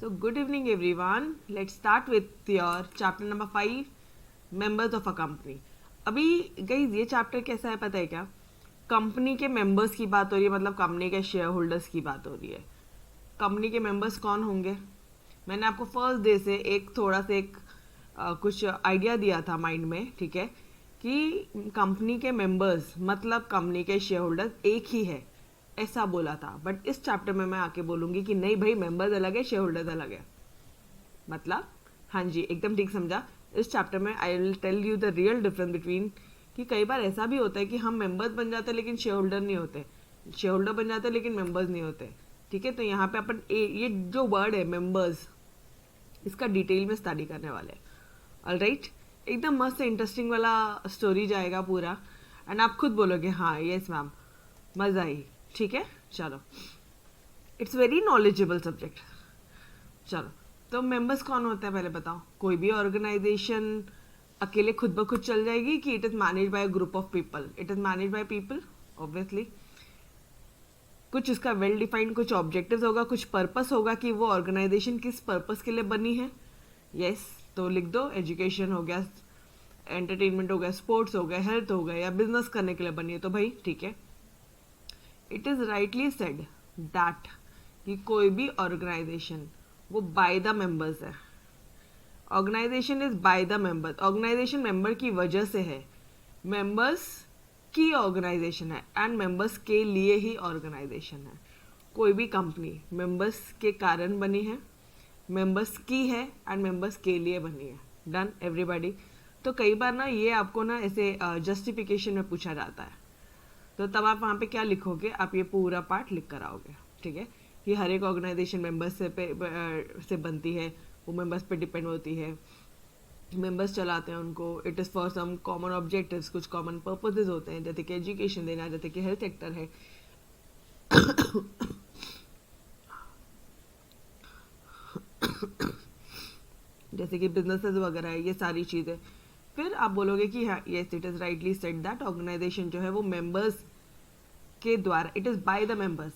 So good evening everyone. Let's start with your chapter number 5, members of a company. अभी guys ये chapter कैसा है पता है क्या? कंपनी के मेंबर्स की बात हो रही है, मतलब कंपनी के शेयर होल्डर्स की बात हो रही है. कंपनी के मेंबर्स कौन होंगे? मैंने आपको फर्स्ट डे से एक थोड़ा सा कुछ आइडिया दिया था माइंड में, ठीक है, कि कंपनी के मेंबर्स मतलब कंपनी के शेयर होल्डर्स एक ही है, ऐसा बोला था. बट इस चैप्टर में मैं आके बोलूंगी कि नहीं भाई, मेंबर्स अलग है, शेयर होल्डर्स अलग है. मतलब हाँ जी, एकदम ठीक समझा. इस चैप्टर में I will tell you the real difference between, कि कई बार ऐसा भी होता है कि हम मेंबर्स बन जाते हैं लेकिन शेयर होल्डर नहीं होते, शेयर होल्डर बन जाते हैं लेकिन मेंबर्स नहीं होते. ठीक है, तो यहाँ पे अपन ये जो वर्ड है मेंबर्स, इसका डिटेल में स्टडी करने वाले हैं. ऑलराइट, एकदम मस्त इंटरेस्टिंग वाला स्टोरी जाएगा पूरा, एंड आप खुद बोलोगे हाँ यस मैम, मज़ा आई. ठीक है, चलो, इट्स वेरी नॉलेजेबल सब्जेक्ट. चलो, तो मेंबर्स कौन होते हैं पहले बताओ. कोई भी ऑर्गेनाइजेशन अकेले खुद ब खुद चल जाएगी कि it is manage by group of people? It is manage by people obviously. कुछ इसका वेल डिफाइंड कुछ ऑब्जेक्टिव्स होगा, कुछ पर्पस होगा कि वो ऑर्गेनाइजेशन किस पर्पस के लिए बनी है. यस, तो लिख दो, एजुकेशन हो गया, एंटरटेनमेंट हो गया, स्पोर्ट्स हो गया, हेल्थ हो गया, या बिजनेस करने के लिए बनी है, तो भाई ठीक है. It is rightly said that कि कोई भी ऑर्गेनाइजेशन वो बाय द मेंबर्स है. Organisation is by the members. Organisation member की वजह से है, मेंबर्स की ऑर्गेनाइजेशन है, एंड मेंबर्स के लिए ही ऑर्गेनाइजेशन है. कोई भी कंपनी मेंबर्स के कारण बनी है, मेंबर्स की है, एंड मेंबर्स के लिए बनी है. Done everybody. तो कई बार ना ये आपको ना ऐसे जस्टिफिकेशन में पूछा जाता है, तो तब आप वहाँ पे क्या लिखोगे, आप ये पूरा पार्ट लिख कर आओगे. ठीक है, कि हर एक ऑर्गेनाइजेशन मेंबर्स से बनती है, वो मेंबर्स पे डिपेंड होती है, मेंबर्स चलाते हैं उनको. It is for some common objectives, कुछ कॉमन पर्पसेस होते हैं, जैसे कि एजुकेशन देना, जैसे कि हेल्थ सेक्टर है, जैसे कि बिजनेसेस वगैरह है, ये सारी चीज़ें. फिर आप बोलोगे कि हाँ yes, it is rightly said that organisation जो है वो मेंबर्स के द्वारा, it is by the members.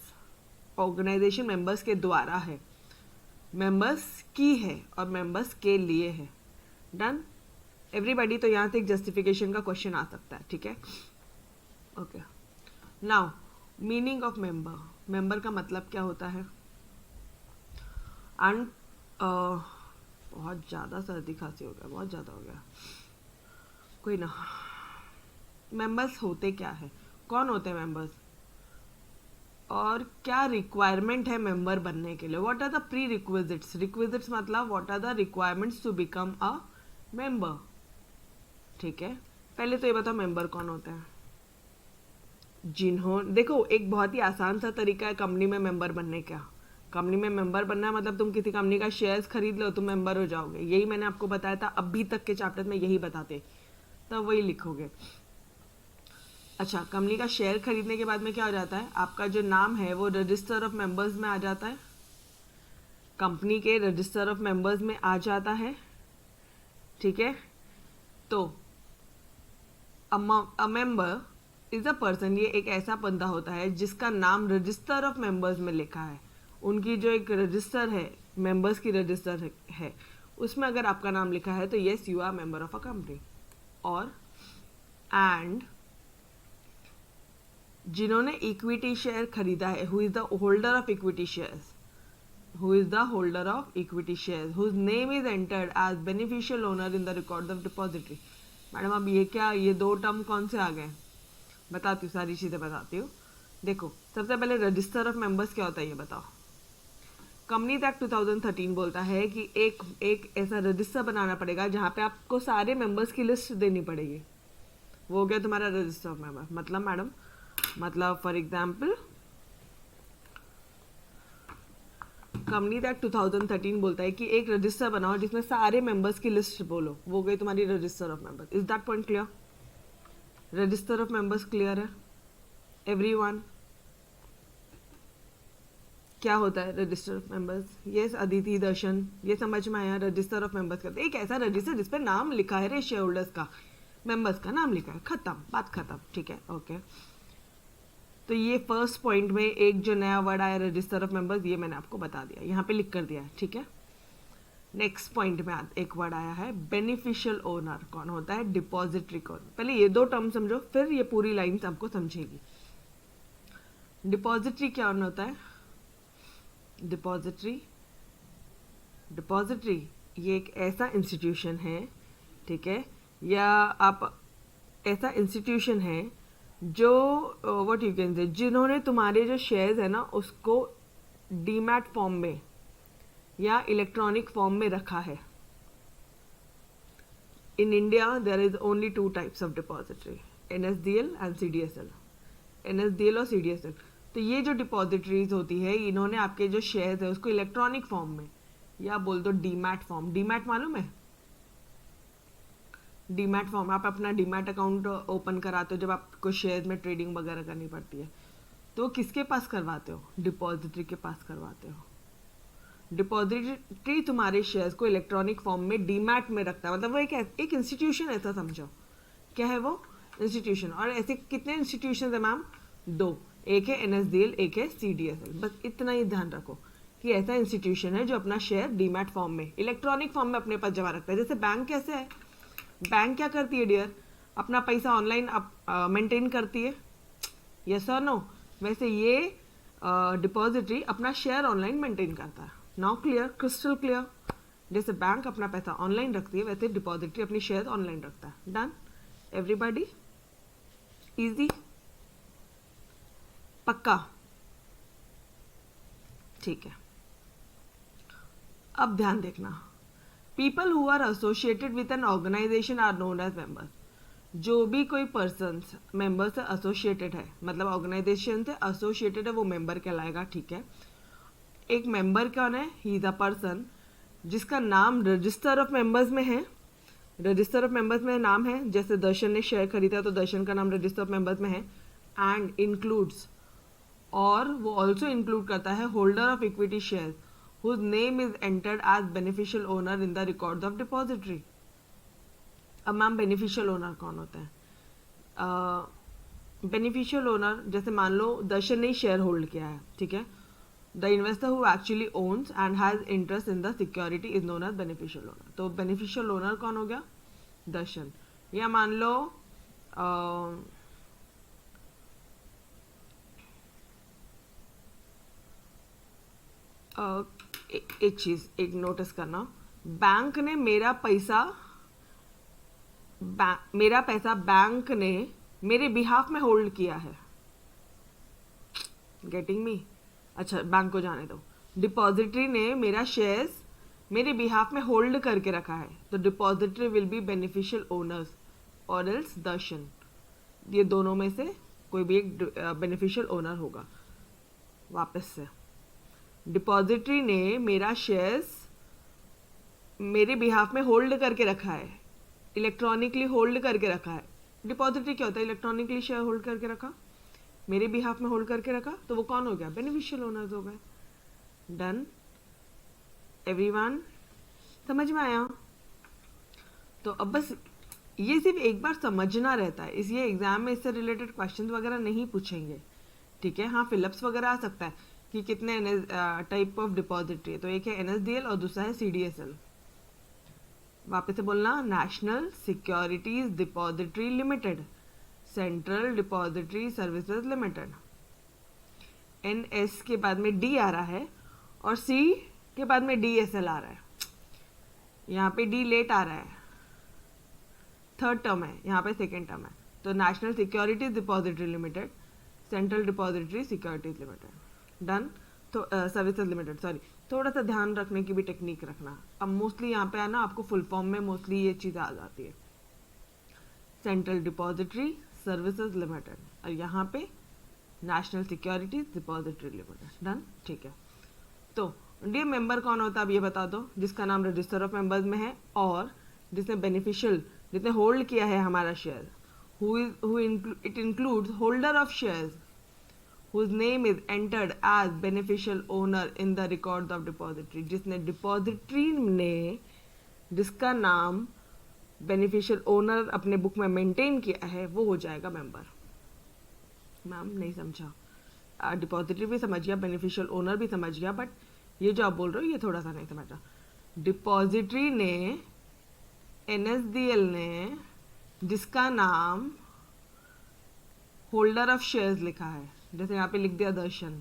Organisation members के द्वारा है, मेंबर्स की है, और मेंबर्स के लिए है. Done everybody. तो यहाँ से एक जस्टिफिकेशन का क्वेश्चन आ सकता है. ठीक है, okay. Now meaning of member. Member का मतलब क्या होता है? एंड बहुत ज़्यादा सर्दी खांसी हो गया, बहुत ज़्यादा हो गया, कोई ना. मेंबर्स होते क्या है, कौन होते हैं मेंबर्स, और क्या रिक्वायरमेंट है मेंबर बनने के लिए? What are the prerequisites. Requisites मतलब what are the requirements to become a member. ठीक है, पहले तो ये बताओ मेंबर कौन होते हैं. देखो, एक बहुत ही आसान सा तरीका है कंपनी में मेंबर बनने का. कंपनी में मेंबर बनना है मतलब तुम किसी कंपनी का शेयर्स खरीद लो, तुम मेंबर हो जाओगे. यही मैंने आपको बताया था, अभी तक के चैप्टर में यही बताते, तब वही लिखोगे. अच्छा, कंपनी का शेयर खरीदने के बाद में क्या हो जाता है, आपका जो नाम है वो रजिस्टर ऑफ मेंबर्स में आ जाता है, कंपनी के रजिस्टर ऑफ मेंबर्स में आ जाता है. ठीक है, तो a member is a person, ये एक ऐसा बंदा होता है जिसका नाम रजिस्टर ऑफ मेंबर्स में लिखा है. उनकी जो एक रजिस्टर है, मेंबर्स की रजिस्टर है, उसमें अगर आपका नाम लिखा है तो yes, you are member of a company. और एंड जिन्होंने इक्विटी शेयर खरीदा है, who is the holder of equity shares, who is the holder of equity shares, whose name is entered as beneficial owner in the record of depository. Madam अब ये क्या, ये दो term कौन से आ गए? बताती हूँ, सारी चीज़ें बताती हूँ. देखो, सबसे पहले रजिस्टर ऑफ मेंबर्स क्या होता है ये बताओ. कंपनीज एक्ट 2013 बोलता है कि एक ऐसा रजिस्टर बनाना पड़ेगा जहाँ पे आपको सारे मेंबर्स की लिस्ट देनी पड़ेगी. वो हो गया तुम्हारा रजिस्टर ऑफ मेंबर. मतलब मैडम, मतलब फॉर एग्जाम्पल कंपनीज एक्ट 2013 बोलता है कि एक रजिस्टर बनाओ जिसमें सारे मेंबर्स की लिस्ट बोलो, वो हो गई तुम्हारी register of members. Is that point clear? Register of members clear है एवरीवन? क्या होता है register of members? Yes Aditi, Darshan, ये समझ में आया. रजिस्टर ऑफ मेंबर्स करते एक ऐसा रजिस्टर जिस पे नाम लिखा है रे शेयर होल्डर्स का, मेंबर्स का नाम लिखा है, खत्म, बात खत्म. ठीक है, ओके. तो ये फर्स्ट पॉइंट में एक जो नया वर्ड आया रजिस्टर ऑफ मेंबर्स, ये मैंने आपको बता दिया, यहाँ पे लिख कर दिया है. ठीक है, नेक्स्ट पॉइंट में एक वर्ड आया है बेनिफिशियल ओनर। कौन होता है? डिपॉजिटरी। कौन? पहले ये दो टर्म समझो, फिर ये पूरी लाइन आपको समझेगी। डिपॉजिटरी क्या होता है? डिपॉजिटरी ये एक ऐसा इंस्टीट्यूशन है, ठीक है, या आप ऐसा इंस्टीट्यूशन है जो व्हाट यू कैन से, जिन्होंने तुम्हारे जो शेयर्स है ना उसको डीमैट फॉर्म में या इलेक्ट्रॉनिक फॉर्म में रखा है। In India there is only two types of depository, NSDL and CDSL। NSDL और CDSL। तो ये जो डिपॉजिटरीज होती है, इन्होंने आपके जो शेयर्स है उसको इलेक्ट्रॉनिक फॉर्म में या बोल दो डीमैट फॉर्म। डीमैट मालूम है? डीमैट फॉर्म, आप अपना डीमैट अकाउंट ओपन कराते हो जब आपको शेयर्स में ट्रेडिंग वगैरह करनी पड़ती है, तो किसके पास करवाते हो? डिपॉजिटरी के पास करवाते हो। डिपॉजिटरी तुम्हारे शेयर्स को इलेक्ट्रॉनिक फॉर्म में डीमैट में रखता है, मतलब वो एक इंस्टीट्यूशन ऐसा समझो। क्या है वो? इंस्टीट्यूशन। और ऐसे कितने इंस्टीट्यूशन है मैम? दो, एक है NSDL, एक है CDSL। बस इतना ही ध्यान रखो कि ऐसा इंस्टीट्यूशन है जो अपना शेयर डीमैट फॉर्म में, इलेक्ट्रॉनिक फॉर्म में अपने पास जमा रखता है। जैसे बैंक कैसे है? बैंक क्या करती है डियर? अपना पैसा ऑनलाइन मेंटेन करती है, यस और नो? वैसे ये डिपॉजिटरी अपना शेयर ऑनलाइन मेंटेन करता है। Now clear? Crystal clear? जैसे बैंक अपना पैसा ऑनलाइन रखती है, वैसे डिपॉजिटरी अपनी शेयर ऑनलाइन रखता है। डन? एवरीबॉडी? इजी? पक्का? ठीक है। अब ध्यान देखना, people who are associated with an organisation are known as member. जो भी कोई पर्सन मेंबर से एसोसिएटेड है, मतलब ऑर्गेनाइजेशन से एसोसिएटेड है, वो मेंबर कहलाएगा, ठीक है। एक मेंबर कौन है? ही इज अ पर्सन जिसका नाम रजिस्टर ऑफ मेंबर्स में है। रजिस्टर ऑफ मेंबर्स में नाम है, जैसे दर्शन ने शेयर खरीदा तो दर्शन का नाम रजिस्टर ऑफ मेंबर्स में है। एंड इंक्लूड्स, और वो ऑल्सो इंक्लूड करता है holder of equity share whose name is entered as beneficial owner in the records of depository। अब मैम बेनिफिशियल ओनर कौन होता है? बेनिफिशियल ओनर, जैसे मान लो दर्शन ने शेयर होल्ड किया है, ठीक है, the investor who actually owns and has interest in the security is known as beneficial owner. तो बेनिफिशियल ओनर कौन हो गया? दर्शन। या मान लो एक चीज एक नोटिस करना, बैंक ने मेरा पैसा बैंक ने मेरे बिहाफ में होल्ड किया है। Getting me? अच्छा, बैंक को जाने दो। डिपॉजिटरी ने मेरा शेयर्स मेरे बिहाफ में होल्ड करके रखा है, तो depository will be beneficial owners और एल्स दर्शन। ये दोनों में से कोई भी एक बेनिफिशियल ओनर होगा। वापस से, डिपॉजिटरी ने मेरा शेयर्स मेरे बिहाफ में होल्ड करके रखा है, इलेक्ट्रॉनिकली होल्ड करके रखा है। डिपॉजिटरी क्या होता है? इलेक्ट्रॉनिकली शेयर होल्ड करके रखा, मेरे बिहाफ में होल्ड करके रखा, तो वो कौन हो गया? बेनिफिशियल ओनर्स हो गए। डन? एवरीवन समझ में आया? तो अब बस ये सिर्फ एक बार समझना रहता है, इसलिए एग्जाम में इससे रिलेटेड क्वेश्चन वगैरह नहीं पूछेंगे, ठीक है। हाँ, फिलअप्स वगैरह आ सकता है कि कितने टाइप ऑफ डिपॉजिटरी है, तो एक है NSDL और दूसरा है CDSL। वापस से बोलना, national securities depository limited, central depository services limited. NS के बाद में D आ रहा है और C के बाद में DSL आ रहा है। यहाँ पे D लेट आ रहा है, थर्ड टर्म है, यहाँ पे सेकेंड टर्म है। तो national securities depository limited, central depository securities limited. Done? तो सर्विसेज लिमिटेड, सॉरी, थोड़ा सा ध्यान रखने की भी टेक्निक रखना। अब मोस्टली यहाँ पे है ना, आपको फुल फॉर्म में मोस्टली ये चीज़ आ जाती है, सेंट्रल डिपॉजिटरी सर्विसेज लिमिटेड, और यहाँ पे national securities depository limited. Done? ठीक है। तो डी मेंबर कौन होता है अब ये बता दो, जिसका नाम रजिस्टर ऑफ मेंबर्स में है और जिसने बेनिफिशियल, जिसने होल्ड किया है हमारा share, it includes holder of shares whose name is entered as beneficial owner in the records of depository। जिसने डिपॉजिटरी ने, जिसका नाम बेनिफिशियल ओनर अपने बुक में मेंटेन किया है, वो हो जाएगा मेंबर। मैम नहीं समझा, डिपॉजिटरी भी समझ गया, बेनिफिशियल ओनर भी समझ गया, बट ये जो आप बोल रहे हो ये थोड़ा सा नहीं समझा। डिपॉजिटरी ने, NSDL ने, जिसका नाम होल्डर ऑफ शेयर्स लिखा है, जैसे यहाँ पे लिख दिया दर्शन,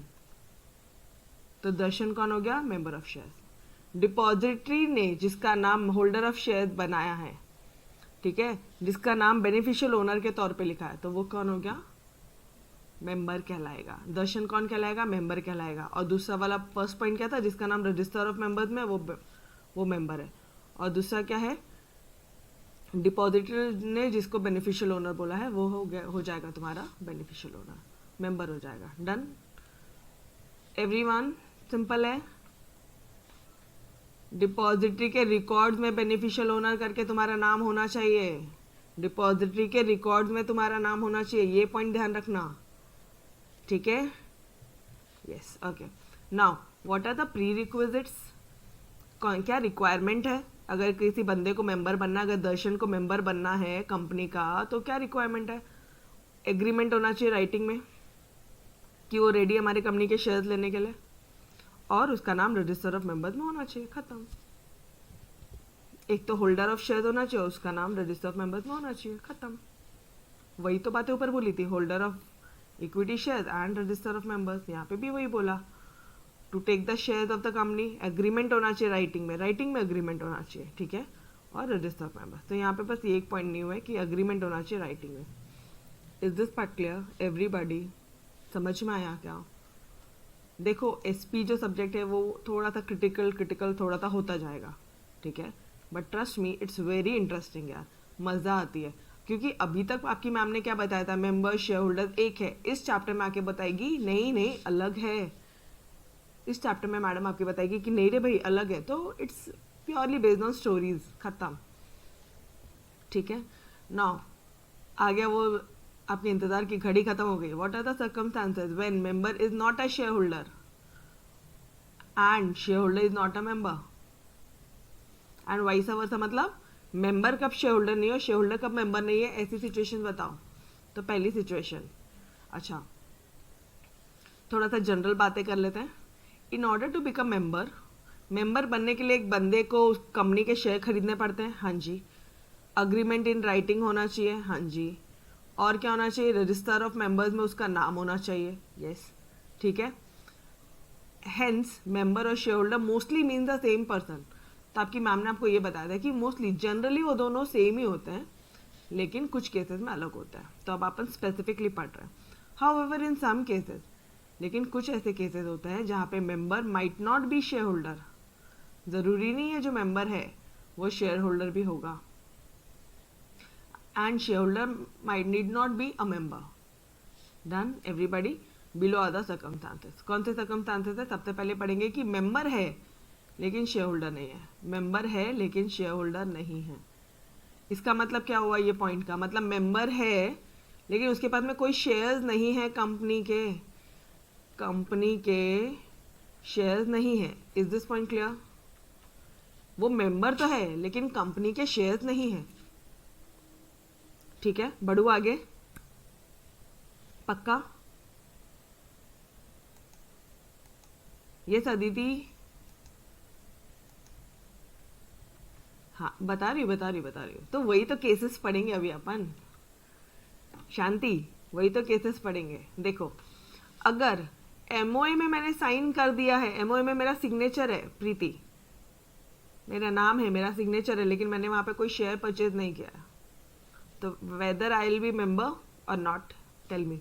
तो दर्शन कौन हो गया? Member of shares. डिपॉजिटरी ने जिसका नाम होल्डर ऑफ शेयर्स बनाया है, ठीक है, जिसका नाम बेनिफिशियल ओनर के तौर पे लिखा है, तो वो कौन हो गया? मेंबर कहलाएगा। दर्शन कौन कहलाएगा? मेंबर कहलाएगा। और दूसरा वाला फर्स्ट पॉइंट क्या था? जिसका नाम रजिस्टर ऑफ मेंबर्स में, वो मेंबर है। और दूसरा क्या है? डिपॉजिटर ने जिसको बेनिफिशियल ओनर बोला है, वो हो जाएगा तुम्हारा बेनिफिशियल ओनर, मेंबर हो जाएगा। डन एवरीवन, सिंपल है। डिपॉजिटरी के रिकॉर्ड्स में बेनिफिशियल ओनर करके तुम्हारा नाम होना चाहिए। डिपॉजिटरी के रिकॉर्ड्स में तुम्हारा नाम होना चाहिए, ये पॉइंट ध्यान रखना, ठीक है? Yes, okay. Now what are the prerequisites? क्या रिक्वायरमेंट है अगर किसी बंदे को मेंबर बनना, अगर दर्शन को मेंबर बनना है कंपनी का, तो क्या रिक्वायरमेंट है? एग्रीमेंट होना चाहिए राइटिंग में कि वो रेडी हमारे कंपनी के शेयर्स लेने के लिए, और उसका नाम रजिस्टर ऑफ मेंबर्स में होना चाहिए, खत्म। एक तो होल्डर ऑफ शेयर्स होना चाहिए, उसका नाम रजिस्टर ऑफ मेंबर्स में होना चाहिए, खत्म। वही तो बातें ऊपर बोली थी, holder of equity shares and register of members, यहाँ पे भी वही बोला। To take the shares of the company, agreement होना चाहिए राइटिंग में एग्रीमेंट होना चाहिए, ठीक है, और रजिस्टर ऑफ मेंबर्स। तो यहाँ पे बस ये एक पॉइंट न्यू है कि एग्रीमेंट होना चाहिए राइटिंग में। Is this part clear everybody? समझ में आया क्या? देखो एसपी जो सब्जेक्ट है वो थोड़ा सा क्रिटिकल थोड़ा सा होता जाएगा, ठीक है, but trust me it's very interesting यार, मज़ा आती है। क्योंकि अभी तक आपकी मैम ने क्या बताया था? मेंबर शेयर होल्डर एक है। इस चैप्टर में आके बताएगी नहीं अलग है। इस चैप्टर में मैडम आपकी बताएगी कि नहीं रे भाई अलग है, तो it's purely based on stories, खत्म, ठीक है। नाउ आ गया वो आपके इंतजार की घड़ी खत्म हो गई। What are the circumstances when member is not a shareholder and shareholder is not a member, and vice versa, मतलब मेंबर कब शेयर होल्डर नहीं हो, शेयर होल्डर कब मेंबर नहीं है, ऐसी सिचुएशन बताओ। तो पहली सिचुएशन, अच्छा थोड़ा सा जनरल बातें कर लेते हैं। In order to become member बनने के लिए एक बंदे को उस कंपनी के शेयर खरीदने पड़ते हैं, हाँ जी। अग्रीमेंट इन राइटिंग होना चाहिए, हाँ जी। और क्या होना चाहिए? रजिस्टर ऑफ मेंबर्स में उसका नाम होना चाहिए, यस, ठीक है। हेंस मेंबर और share holder mostly mean the same person. तो आपकी मैम ने आपको ये बताया था कि मोस्टली जनरली वो दोनों सेम ही होते हैं, लेकिन कुछ केसेस में अलग होता है। तो अब अपन स्पेसिफिकली पढ़ रहे हैं। हाउएवर इन सम केसेस, लेकिन कुछ ऐसे केसेस होते हैं जहाँ पे member might not be share holder. ज़रूरी नहीं है जो मेंबर है वो शेयर होल्डर भी होगा, and shareholder might need not be a member. Done everybody? Below are the circumstances. कौन से सर्कमस्टांसेस है? सबसे पहले पढ़ेंगे कि मेंबर है लेकिन शेयर होल्डर नहीं है। मेंबर है लेकिन शेयर होल्डर नहीं है, इसका मतलब क्या हुआ? ये पॉइंट का मतलब मेंबर है लेकिन उसके पास में कोई शेयर्स नहीं है, कंपनी के शेयर्स नहीं है। Is this point clear? वो मेंबर तो है लेकिन कंपनी के शेयर्स नहीं है, ठीक है। बढ़ू आगे, पक्का? ये अदिति, हाँ बता रही हूँ। तो वही तो केसेस पढ़ेंगे अभी अपन, शांति, वही तो केसेस पढ़ेंगे। देखो अगर एमओए में मैंने साइन कर दिया है, एमओए में मेरा सिग्नेचर है, प्रीति मेरा नाम है, मेरा सिग्नेचर है, लेकिन मैंने वहां पे कोई शेयर परचेज नहीं किया, तो whether I will be member और नॉट, टेल मी।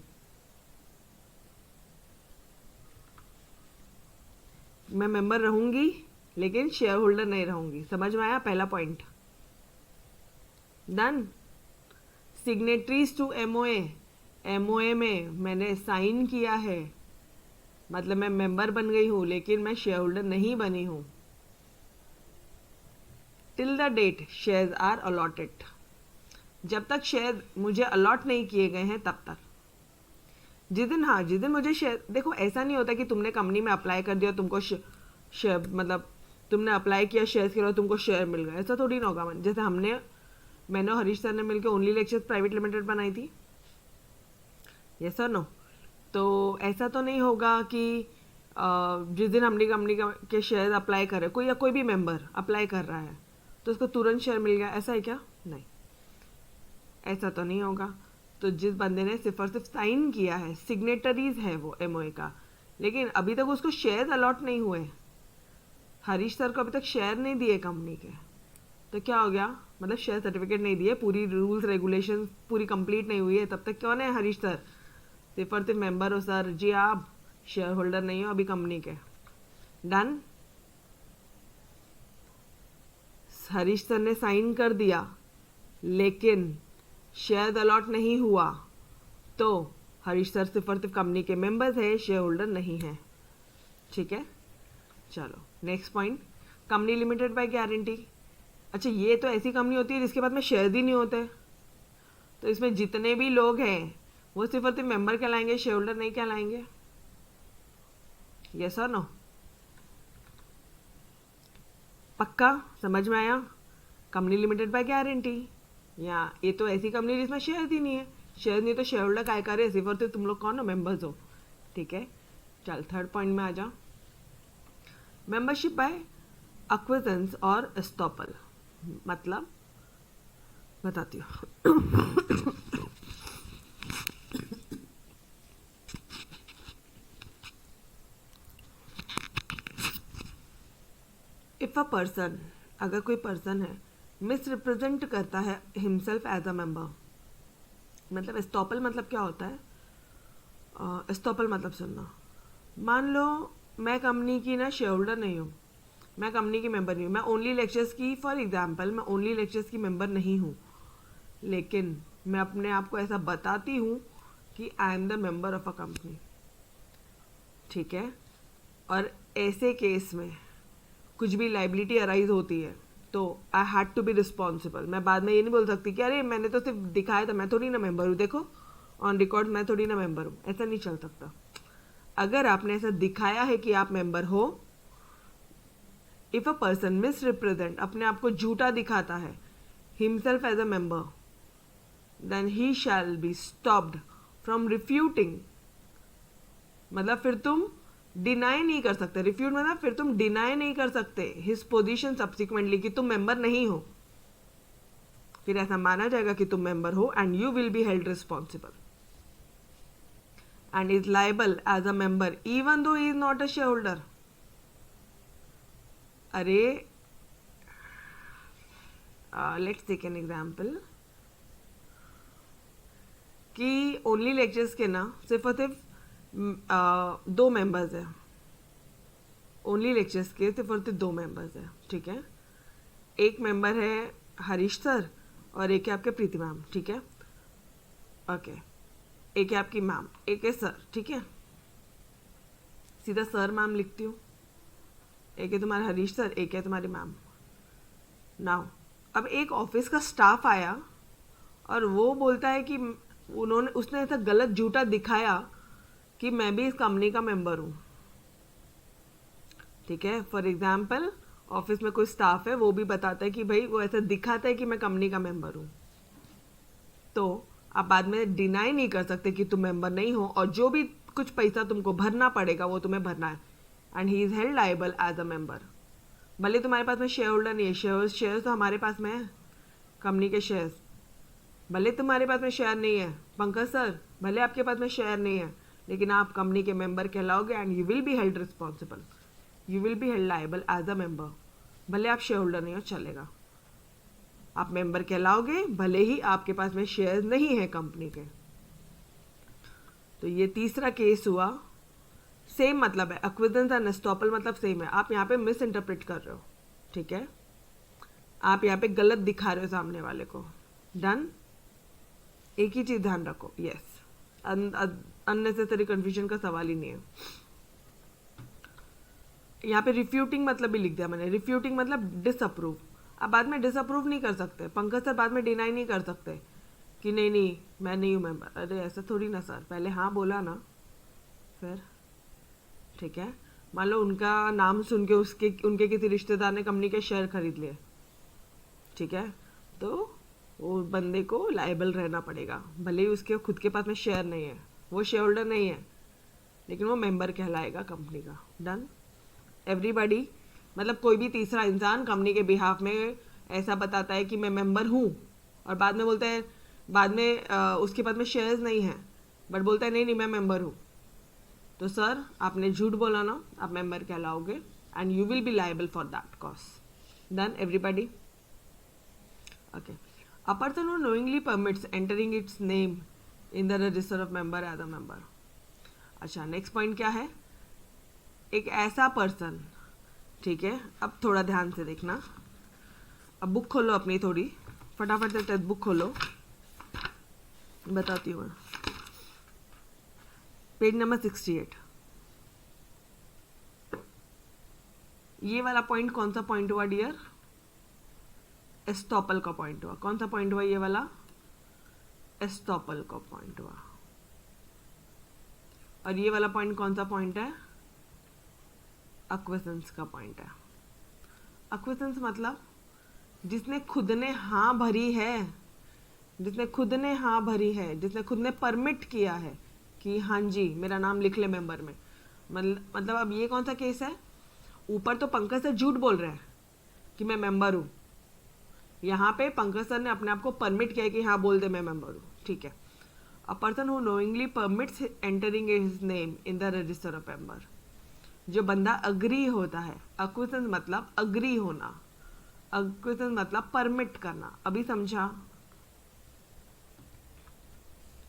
मैं मेंबर रहूंगी लेकिन शेयर होल्डर नहीं रहूंगी, समझ में आया? पहला point done. Signatories to MOA, MOA में मैंने साइन किया है, मतलब मैं मेंबर बन गई हूं लेकिन मैं शेयर होल्डर नहीं बनी हूं। Till the date shares are allotted, जब तक शेयर मुझे अलॉट नहीं किए गए हैं तब तक। जिस दिन मुझे शेयर, देखो ऐसा नहीं होता कि तुमने कंपनी में अप्लाई कर दिया, तुमको शेयर मतलब तुमने अप्लाई किया शेयर्स के लिए, तुमको शेयर मिल गया, ऐसा थोड़ी ना होगा। जैसे मैंने और हरीश सर ने मिलकर ओनली लेक्चर्स प्राइवेट लिमिटेड बनाई थी, यस और नो? तो ऐसा तो नहीं होगा कि जिस दिन हमने कंपनी के शेयर अप्लाई कर रहे कोई या कोई भी मेंबर अप्लाई कर रहा है तो उसको तुरंत शेयर मिल गया, ऐसा है क्या? नहीं, ऐसा तो नहीं होगा। तो जिस बंदे ने सिर्फ और सिर्फ साइन किया है, सिग्नेटरीज है वो एमओए का, लेकिन अभी तक उसको शेयर अलॉट नहीं हुए, हरीश सर को अभी तक शेयर नहीं दिए कंपनी के, तो क्या हो गया? मतलब शेयर सर्टिफिकेट नहीं दिए, पूरी रूल्स रेगुलेशन पूरी कंप्लीट नहीं हुई है, तब तक कौन है? हरीश सर सिर्फ और सिर्फ मेंबर हो सर जी, आप शेयर होल्डर नहीं हो अभी कंपनी के। डन। हरीश सर ने साइन कर दिया लेकिन शेयर अलॉट नहीं हुआ, तो हरीश सर सिर्फ और सिर्फ कंपनी के मेंबर्स है, शेयर होल्डर नहीं है। ठीक है, चलो next point, company limited by guarantee. अच्छा, ये तो ऐसी कंपनी होती है जिसके बाद में शेयर ही नहीं होते, तो इसमें जितने भी लोग हैं वो सिर्फ और सिर्फ मेंबर कहलाएंगे, शेयर होल्डर नहीं कहलाएंगे। यस और नो? पक्का समझ में आया? कंपनी लिमिटेड बाय गारंटी, या ये तो ऐसी कंपनी जिसमें शेयर ही नहीं है, शेयर नहीं तो शेयर होल्डर काय करे, सिर्फ और सिर्फ तुम लोग कौन हो? मेंबर्स हो। ठीक है, चल थर्ड पॉइंट में आ जा, मेंबरशिप बाय एक्विजिशंस और एस्टॉपल। मतलब बताती हूँ। इफ अ पर्सन, अगर कोई पर्सन है मिस रिप्रेजेंट करता है हिमसेल्फ एज अ मेंबर, मतलब एस्टॉपल मतलब क्या होता है? एस्टॉपल मतलब सुनना, मान लो मैं कंपनी की ना शेयर होल्डर नहीं हूँ, मैं कंपनी की मेंबर नहीं हूँ, मैं ओनली लेक्चर्स की, फॉर एग्जांपल मैं ओनली लेक्चर्स की मेंबर नहीं हूँ, लेकिन मैं अपने आप को ऐसा बताती हूँ कि I am the member of a company. ठीक है, और ऐसे केस में कुछ भी लाइबिलिटी अराइज होती है तो I had to be responsible. मैं बाद में ये नहीं बोल सकती कि अरे मैंने तो सिर्फ दिखाया था, मैं थोड़ी ना मेंबर हूँ, देखो ऑन रिकॉर्ड मैं थोड़ी ना मेंबर हूँ, ऐसा नहीं चल सकता। अगर आपने ऐसा दिखाया है कि आप मेंबर हो, if a person misrepresent, अपने आप को झूठा दिखाता है, himself as a member, then he shall be stopped from refuting. मतलब फिर तुम डिनाई नहीं कर सकते, रिफ्यूट मतलब फिर तुम डिनाई नहीं कर सकते हिज पोजीशन सब्सिक्वेंटली कि तुम मेंबर नहीं हो, फिर ऐसा माना जाएगा कि तुम मेंबर हो and you will be held responsible and is liable as a member even though he is not a shareholder. अरे let's take an example कि ओनली लेक्चर्स के ना सिर्फ और सिर्फ दो मेंबर्स है, ओनली लेक्चर्स के सिर्फ और सिर्फ दो मेंबर्स है। ठीक है, एक मेंबर है हरीश सर और एक है आपके प्रीति मैम। ठीक है, ओके, एक है आपकी मैम, एक है सर। ठीक है, सीधा सर मैम लिखती हूँ, एक है तुम्हारे हरीश सर, एक है तुम्हारी मैम। नाउ अब एक ऑफिस का स्टाफ आया और वो बोलता है कि उसने ऐसा गलत झूठा दिखाया कि मैं भी इस कंपनी का मेंबर हूँ। ठीक है, फॉर एग्जाम्पल ऑफिस में कोई स्टाफ है, वो भी बताता है कि भाई वो ऐसा दिखाता है कि मैं कंपनी का मेंबर हूँ, तो आप बाद में डिनाई नहीं कर सकते कि तुम मेंबर नहीं हो, और जो भी कुछ पैसा तुमको भरना पड़ेगा वो तुम्हें भरना है, and he is held liable as a member. भले तुम्हारे पास में शेयर होल्डर नहीं है, शेयर्स तो हमारे पास में है, कंपनी के शेयर्स, भले तुम्हारे पास में शेयर नहीं है पंकज सर, भले आपके पास में शेयर नहीं है, लेकिन आप कंपनी के मेंबर कहलाओगे and you will be held responsible, you will be held liable as a member. भले आप शेयर होल्डर नहीं हो, चलेगा, आप मेंबर कहलाओगे भले ही आपके पास में शेयर नहीं है कंपनी के। तो ये तीसरा केस हुआ, सेम मतलब है, एक्विजिशंस एंड एस्टॉपल मतलब सेम है, आप यहाँ पे मिस इंटरप्रेट कर रहे हो। ठीक है, आप यहाँ पे गलत दिखा रहे हो सामने वाले को। डन, एक ही चीज ध्यान रखो, यस, अननेसेसरी कंफ्यूजन का सवाल ही नहीं है। यहाँ पे रिफ्यूटिंग मतलब भी लिख दिया मैंने, रिफ्यूटिंग मतलब डिसअप्रूव। अब बाद में डिसअप्रूव नहीं कर सकते, पंकज सर बाद में डिनाई नहीं कर सकते कि नहीं नहीं मैं नहीं हूँ मेंबर, अरे ऐसा थोड़ी ना सर, पहले हाँ बोला ना फिर। ठीक है, मान लो उनका नाम सुन के उनके किसी रिश्तेदार ने कंपनी के शेयर खरीद लिए, ठीक है, तो वो बंदे को लायबल रहना पड़ेगा, भले ही उसके खुद के पास में शेयर नहीं है, वो शेयर होल्डर नहीं है, लेकिन वो मेंबर कहलाएगा कंपनी का। डन। एवरीबडी मतलब कोई भी तीसरा इंसान कंपनी के बिहाफ में ऐसा बताता है कि मैं मेंबर हूँ और बाद में बोलता है, बाद में उसके पास में शेयर्स नहीं है बट बोलता है नहीं नहीं मैं मेंबर हूँ, तो सर आपने झूठ बोला ना, आप मेंबर कहलाओगे and you will be liable for that cost. Done everybody. Okay. A person who knowingly permits entering its name in the register of member as a member. अच्छा, नेक्स्ट पॉइंट क्या है? एक ऐसा पर्सन, ठीक है, अब थोड़ा ध्यान से देखना। अब बुक खोलो अपनी, थोड़ी फटाफट से टेक्स्ट बुक खोलो, बताती हूँ मैं। Page number 68। ये वाला पॉइंट कौन सा पॉइंट हुआ डियर? एस्टॉपल का पॉइंट हुआ। कौन सा पॉइंट हुआ ये वाला? एस्टॉपल का पॉइंट हुआ। और ये वाला पॉइंट कौन सा पॉइंट है? एक्विसेंस का पॉइंट है। एक्विसेंस मतलब जिसने खुद ने हाँ भरी है, जिसने खुद ने हाँ भरी है, जिसने खुद ने परमिट किया है कि हाँ जी मेरा नाम लिख ले मेंबर में। मतलब अब ये कौन सा केस है? ऊपर तो पंकज सर झूठ बोल रहे हैं कि मैं मेंबर हूँ, यहाँ पे पंकज सर ने अपने आप को परमिट किया कि हाँ बोल दे मैं मेंबर हूँ, ठीक है। अ person who knowingly permits entering his name in the register of member. जो बंदा अग्री होता है, एक्विसेंस मतलब अग्री होना, एक्विसेंस मतलब परमिट करना। अभी समझा?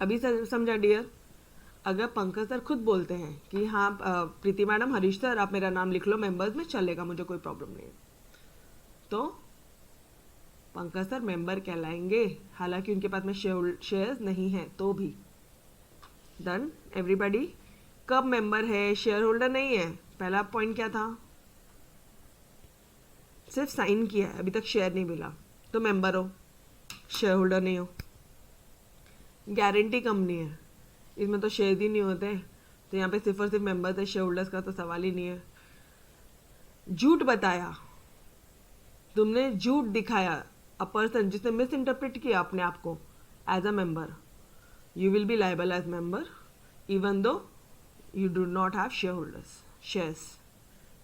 अभी समझा डियर? अगर पंकज सर खुद बोलते हैं कि हाँ प्रीति मैडम, हरीश सर आप मेरा नाम लिख लो मेंबर्स में, चलेगा, मुझे कोई प्रॉब्लम नहीं है, तो पंकज सर मेंबर कहलाएंगे, हालांकि उनके पास में शेयर्स नहीं है तो भी। Done everybody. कब मेंबर है, शेयर होल्डर नहीं है। पहला पॉइंट क्या था? सिर्फ साइन किया है, अभी तक शेयर नहीं मिला, तो मेंबर हो, शेयर होल्डर नहीं हो। गारंटी कंपनी है, इसमें तो शेयर ही नहीं होते, तो यहाँ पे सिर्फ और सिर्फ मेंबर्स है, शेयर होल्डर्स का तो सवाल ही नहीं है। झूठ बताया, तुमने झूठ दिखाया, अ पर्सन जिसने मिस इंटरप्रेट किया अपने आप को as a member, you will be liable as member even though you do not have shareholders shares,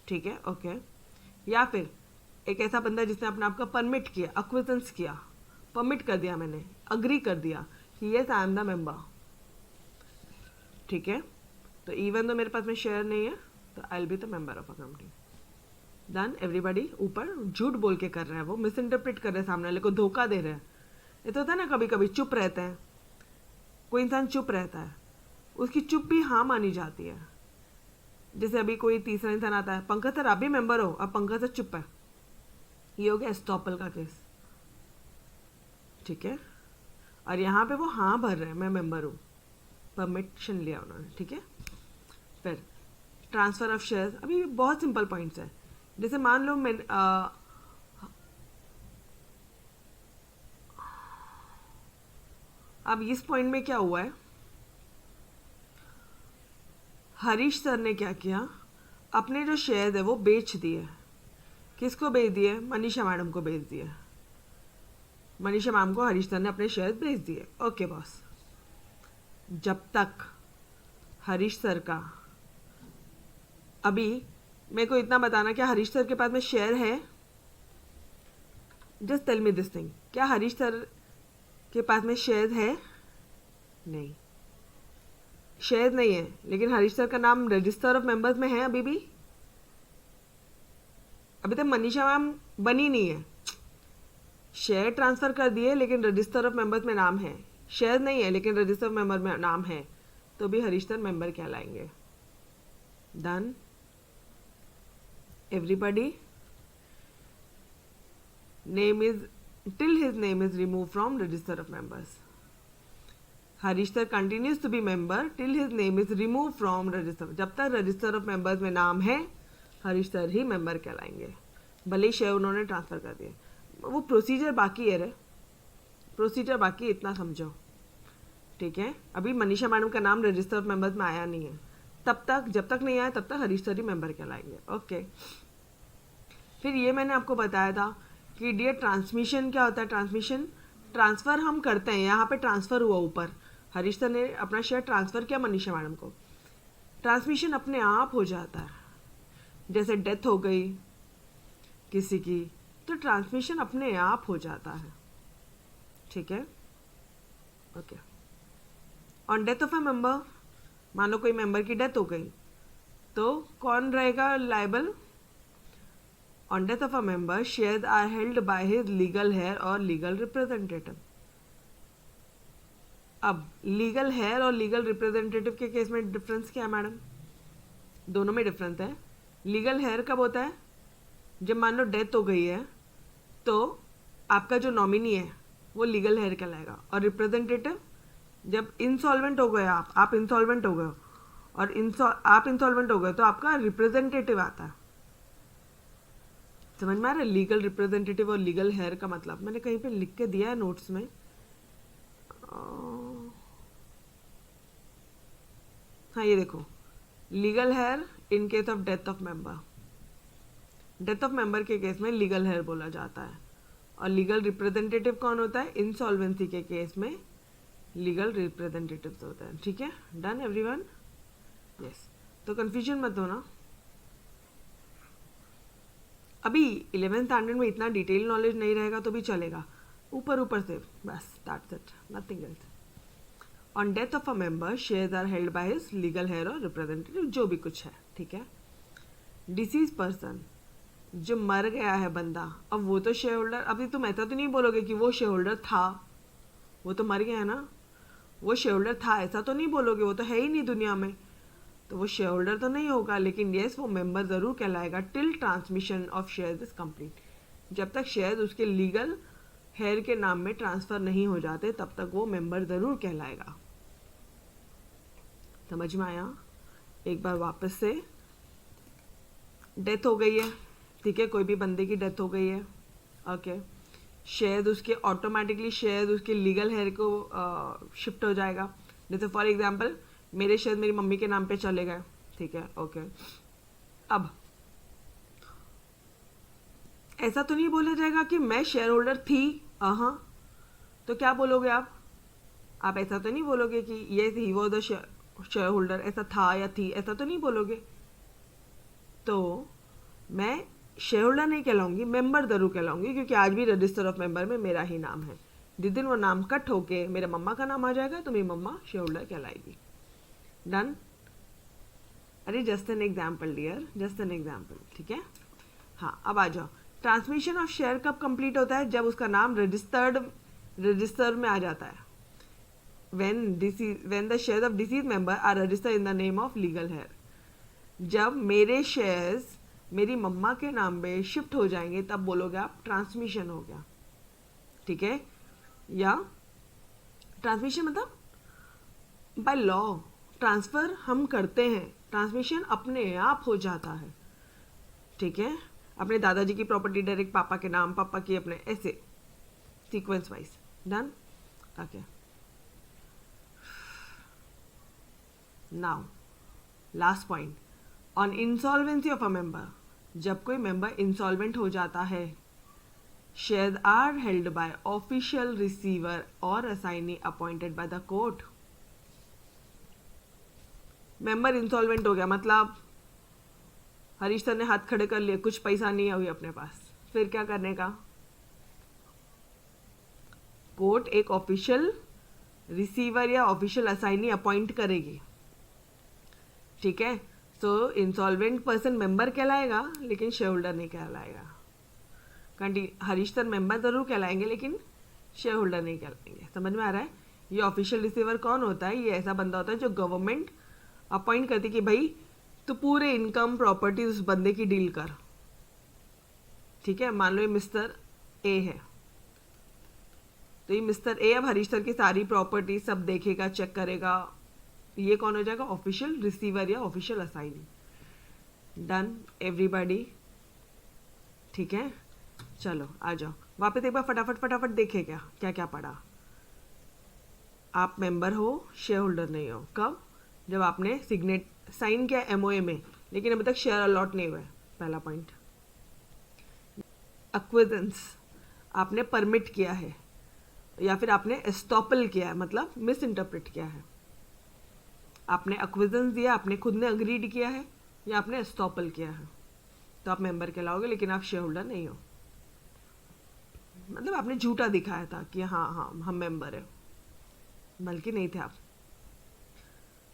ठीक है, ओके। या फिर एक ऐसा बंदा जिसने अपने आप को परमिट किया, एक्विसेंस किया, परमिट कर दिया, मैंने अग्री कर दिया कि yes I am the member, ठीक है, तो इवन दो मेरे पास में शेयर नहीं है तो I will be the member of a company. Done everybody. ऊपर झूठ बोल के कर रहा है, वो मिस इंटरप्रेट कर रहे हैं, सामने वाले को धोखा दे रहे हैं। ये तो होता है ना, कभी कभी चुप रहते हैं, कोई इंसान चुप रहता है, उसकी चुप भी हाँ मानी जाती है। जैसे अभी कोई तीसरा इंसान आता है, पंकज सर आप भी मेंबर हो, अब पंकज सर चुप है, ये हो गया एस्टॉपल का केस, ठीक है। और यहाँ पे वो हाँ भर रहे हैं, मैं मेंबर हूँ, परमिशन लिया उन्होंने, ठीक है। फिर ट्रांसफर ऑफ शेयर्स, अभी बहुत सिंपल पॉइंट्स है। जैसे मान लो मैं अब इस पॉइंट में क्या हुआ है, हरीश सर ने क्या किया, अपने जो शेयर्स है वो बेच दिए। किसको बेच दिए? मनीषा मैडम को बेच दिए। मनीषा मैम को हरीश सर ने अपने शेयर्स बेच दिए, ओके बॉस। जब तक हरीश सर का, अभी मेरे को इतना बताना, क्या हरीश सर के पास में शेयर है? Just tell me this thing, क्या हरीश सर के पास में शेयर है? नहीं, शेयर नहीं है, लेकिन हरीश सर का नाम रजिस्टर ऑफ मेंबर्स में है अभी भी। अभी तक मनीषा मैम बनी नहीं है, शेयर ट्रांसफर कर दिए लेकिन रजिस्टर ऑफ मेंबर्स में नाम है, शेयर नहीं है लेकिन रजिस्टर ऑफ मेंबर में नाम है, तो भी हरीश सर मेंबर कहलाएंगे। Done everybody. Name is till his name is removed from register of members. Harish sir continues to be member till his name is removed from register. जब तक register of members में नाम है, हरीश सर ही member कहलाएंगे, भले ही share उन्होंने transfer कर दिए। वो प्रोसीजर बाकी है रे, प्रोसीजर बाकी, इतना समझो, ठीक है। अभी मनीषा मैडम का नाम रजिस्टर ऑफ मेंबर्स में आया नहीं है, तब तक, जब तक नहीं आया तब तक हरीश सर ही मेंबर कहलाएंगे, ओके। फिर ये मैंने आपको बताया था कि डियर ट्रांसमिशन क्या होता है। ट्रांसमिशन, ट्रांसफ़र हम करते हैं, यहाँ पे ट्रांसफ़र हुआ, ऊपर हरीश सर ने अपना शेयर ट्रांसफ़र किया मनीषा मैडम को। ट्रांसमिशन अपने आप हो जाता है, जैसे डेथ हो गई किसी की तो ट्रांसमिशन अपने आप हो जाता है, ठीक है। Okay, on death of a member, मान लो कोई मेंबर की डेथ हो गई तो कौन रहेगा liable? On death of a member shares are held by his legal heir और लीगल रिप्रेजेंटेटिव। अब लीगल हेयर और लीगल रिप्रेजेंटेटिव के केस में डिफरेंस क्या है मैडम? दोनों में डिफरेंस है। लीगल हेयर कब होता है? जब मान लो डेथ हो गई है तो आपका जो नॉमिनी है वो लीगल हेयर कहलाएगा, और रिप्रेजेंटेटिव जब इंसॉल्वेंट हो गए आप इंसॉल्वेंट हो गए हो और आप इंसॉल्वेंट हो गए तो आपका रिप्रेजेंटेटिव आता है। समझ में आ रहा है लीगल रिप्रेजेंटेटिव और लीगल हेयर का मतलब? मैंने कहीं पे लिख के दिया है नोट्स में। हाँ ये देखो, legal here in case of death of member, death of member के केस में लीगल हेयर बोला जाता है, और लीगल रिप्रेजेंटेटिव कौन होता है? इंसॉल्वेंसी के केस में लीगल रिप्रेजेंटेटिव होता है, ठीक है। Done everyone? यस, तो कंफ्यूजन मत हो ना। अभी 11th स्टैंडर्ड में इतना डिटेल नॉलेज नहीं रहेगा तो भी चलेगा, ऊपर ऊपर से बस, that's it, nothing else. On death of a member shares are held by his legal heir और रिप्रेजेंटेटिव, जो भी कुछ है, ठीक है। डिसीज पर्सन, जो मर गया है बंदा, अब वो तो शेयर होल्डर, अभी तुम ऐसा तो नहीं बोलोगे कि वो शेयर होल्डर था, वो तो मर गया है ना, वो शेयर होल्डर था ऐसा तो नहीं बोलोगे, वो तो है ही नहीं दुनिया में, तो वो शेयर होल्डर तो नहीं होगा, लेकिन येस वो मेंबर जरूर कहलाएगा till transmission of shares is complete. जब तक शेयर्स उसके लीगल हेयर के नाम में ट्रांसफर नहीं हो जाते तब तक वो मेंबर जरूर कहलाएगा। समझ में आया? एक बार वापस से, डेथ हो गई है, ठीक है, कोई भी बंदे की डेथ हो गई है, ओके, शेयर्स उसके ऑटोमेटिकली शेयर्स उसके लीगल हेयर को शिफ्ट हो जाएगा। जैसे फॉर एग्जांपल मेरे शेयर मेरी मम्मी के नाम पे चले गए, ठीक है, ओके। अब ऐसा तो नहीं बोला जाएगा कि मैं शेयर होल्डर थी, हाँ, तो क्या बोलोगे आप ऐसा तो नहीं बोलोगे कि ये ही वो द शेयर होल्डर, ऐसा था या थी, ऐसा तो नहीं बोलोगे। तो मैं शेयर होल्डर नहीं कहलाऊंगी, मेंबर जरूर कहलाऊंगी, क्योंकि आज भी रजिस्टर ऑफ मेंबर में मेरा ही नाम है। जिस दिन वो नाम कट होके मेरे मम्मा का नाम आ जाएगा तो मेरी मम्मा शेयर होल्डर कहलाएगी। डन? अरे just an example dear, just an example, ठीक है। हाँ, अब आ जाओ, ट्रांसमिशन ऑफ शेयर कब कंप्लीट होता है? जब उसका नाम रजिस्टर में आ जाता है। when the shares of deceased member are registered in the name of legal heir, जब मेरे शेयर्स मेरी मम्मा के नाम पे शिफ्ट हो जाएंगे तब बोलोगे आप ट्रांसमिशन हो गया, ठीक है। या ट्रांसमिशन मतलब बाय लॉ ट्रांसफर हम करते हैं, ट्रांसमिशन अपने आप हो जाता है, ठीक है। अपने दादाजी की प्रॉपर्टी डायरेक्ट पापा के नाम, पापा की अपने, ऐसे sequence wise. Done? Okay, now last point, on insolvency of a member, जब कोई मेंबर इंसॉल्वेंट हो जाता है, shares are held by official receiver और assignee appointed by the court. Member insolvent हो गया मतलब हरीश सर ने हाथ खड़े कर लिए, कुछ पैसा नहीं है अभी अपने पास, फिर क्या करने का? कोर्ट एक ऑफिशियल रिसीवर या ऑफिशियल असाइनी अपॉइंट करेगी, ठीक है। सो इंसॉल्वेंट पर्सन मेंबर कहलाएगा लेकिन शेयर होल्डर नहीं कहलाएगा। हरीश सर मेंबर जरूर कहलाएंगे लेकिन शेयर होल्डर नहीं कहलाएंगे। समझ में आ रहा है? ये ऑफिशियल रिसीवर कौन होता है? ये ऐसा बंदा होता है जो गवर्नमेंट अपॉइंट करती कि भाई तो पूरे इनकम प्रॉपर्टी उस बंदे की डील कर, ठीक है। मान लो ये मिस्टर ए है, तो ये मिस्टर ए अब हरीश सर की सारी प्रॉपर्टी सब देखेगा, चेक करेगा, ये कौन हो जाएगा? ऑफिशियल रिसीवर या ऑफिशियल असाइनी। Done everybody? ठीक है, चलो आ जाओ वापस एक बार फटाफट देखे क्या क्या पढ़ा। आप मेंबर हो, शेयर होल्डर नहीं हो। कब? जब आपने साइन किया एमओए में लेकिन अभी तक शेयर अलॉट नहीं हुआ है, पहला पॉइंट। एक्विजेंस, आपने परमिट किया है या फिर आपने एस्टॉपल किया है, मतलब मिस इंटरप्रेट किया है। आपने एक्विजिशन दिया, आपने खुद ने अग्रीड किया है या आपने एस्टॉपल किया है, तो आप मेंबर कहलाओगे, लेकिन आप शेयर होल्डर नहीं हो। मतलब आपने झूठा दिखाया था कि हाँ हाँ हम मेंबर है, बल्कि नहीं थे आप।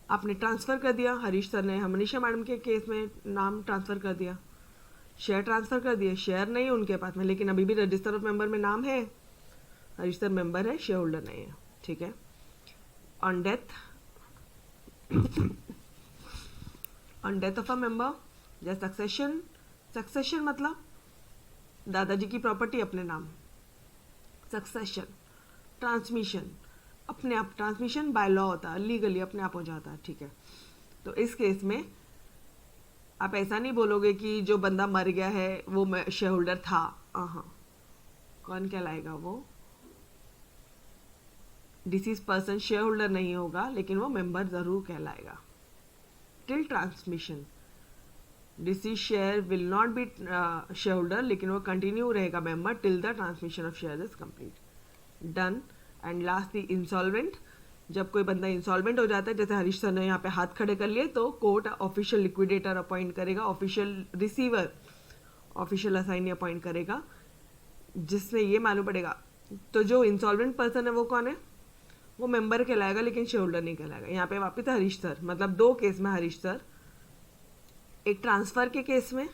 आपने ट्रांसफ़र कर दिया, हरीश सर ने मनीषा मैडम के केस में नाम ट्रांसफ़र कर दिया, शेयर ट्रांसफ़र कर दिए, शेयर नहीं है उनके पास में, लेकिन अभी भी रजिस्टर ऑफ मेंबर में नाम है, हरीश सर मेंबर है, शेयर होल्डर नहीं है। ठीक है। On death on death of a member या सक्सेशन, सक्सेशन मतलब दादाजी की प्रॉपर्टी अपने नाम, सक्सेशन। ट्रांसमिशन अपने आप, ट्रांसमिशन बाय लॉ होता है, लीगली अपने आप हो जाता है। ठीक है। तो इस केस में आप ऐसा नहीं बोलोगे कि जो बंदा मर गया है वो शेयर होल्डर था। हाँ, कौन कहलाएगा वो? डिसीज पर्सन शेयर होल्डर नहीं होगा, लेकिन वो मेंबर जरूर कहलाएगा। Till transmission disease share will not be share holder, लेकिन वो कंटिन्यू रहेगा member till the transmission of share is complete. Done. And last the insolvent. जब कोई बंदा इंसॉल्वेंट हो जाता है, जैसे हरीश सर ने यहाँ पे हाथ खड़े कर लिए, तो कोर्ट ऑफिशियल लिक्विडेटर अपॉइंट करेगा, official receiver, official assignee appoint करेगा, जिसमें ये मालूम पड़ेगा। तो जो इंसॉल्वेंट पर्सन है वो कौन है? वो मेंबर कहलाएगा, लेकिन शेयर होल्डर नहीं कहलाएगा। यहाँ पे वापिस हरीश सर, मतलब दो केस में हरीश सर, एक ट्रांसफर के केस में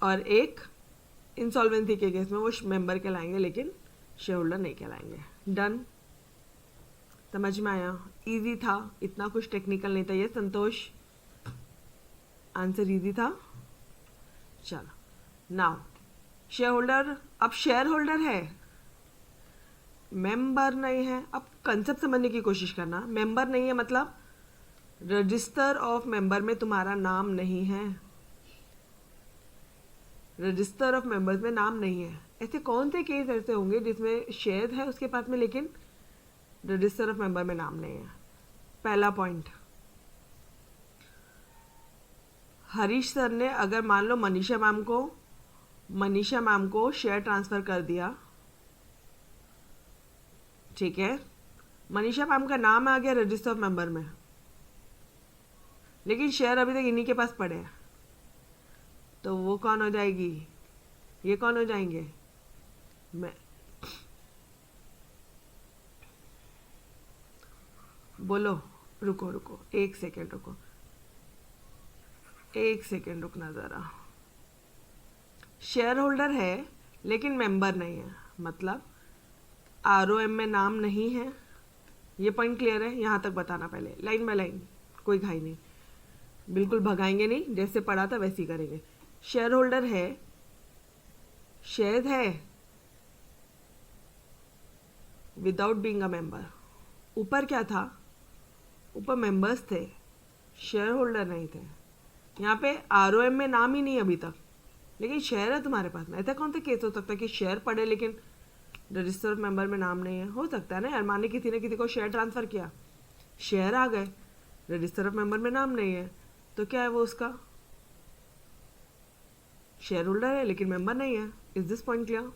और एक इंसॉल्वेंसी के केस में वो मेंबर कहलाएंगे, लेकिन शेयर होल्डर नहीं कहलाएंगे। डन। समझ में आया? इजी था, इतना कुछ टेक्निकल नहीं था ये। संतोष, आंसर इजी था। चलो नाउ शेयर होल्डर, अब शेयर होल्डर है, मेंबर नहीं है। अब कंसेप्ट समझने की कोशिश करना। मेंबर नहीं है मतलब रजिस्टर ऑफ मेंबर में तुम्हारा नाम नहीं है, रजिस्टर ऑफ मेंबर्स में नाम नहीं है। ऐसे कौन से केस ऐसे होंगे जिसमें शेयर है उसके पास में, लेकिन रजिस्टर ऑफ मेंबर में नाम नहीं है? पहला पॉइंट, हरीश सर ने अगर मान लो मनीषा मैम को शेयर ट्रांसफर कर दिया, ठीक है, मनीषा मैम का नाम आ गया रजिस्टर ऑफ मेंबर में, लेकिन शेयर अभी तक इन्हीं के पास पड़े हैं, तो वो कौन हो जाएगी? ये कौन हो जाएंगे? मैं बोलो, रुको एक सेकेंड, रुकना ज़रा। शेयर होल्डर है लेकिन मेंबर नहीं है, मतलब ROM में नाम नहीं है। ये पॉइंट क्लियर है? यहाँ तक बताना पहले, लाइन बाय लाइन, कोई घाई नहीं, बिल्कुल भगाएंगे नहीं, जैसे पढ़ा था वैसे ही करेंगे। शेयर होल्डर है, शेयर है विदाउट बीइंग अ मेंबर। ऊपर क्या था? ऊपर मेंबर्स थे, शेयर होल्डर नहीं थे। यहाँ पे ROM में नाम ही नहीं अभी तक, लेकिन शेयर है तुम्हारे पास में। ऐसा कौन सा केस हो सकता है कि शेयर पड़े लेकिन रजिस्टर ऑफ मेंबर में नाम नहीं है? हो सकता है ना यार, माने किसी ने किसी को शेयर ट्रांसफर किया, शेयर आ गए, रजिस्टर ऑफ मेंबर में नाम नहीं है, तो क्या है वो? उसका शेयर होल्डर है लेकिन मेंबर नहीं है। Is this point clear?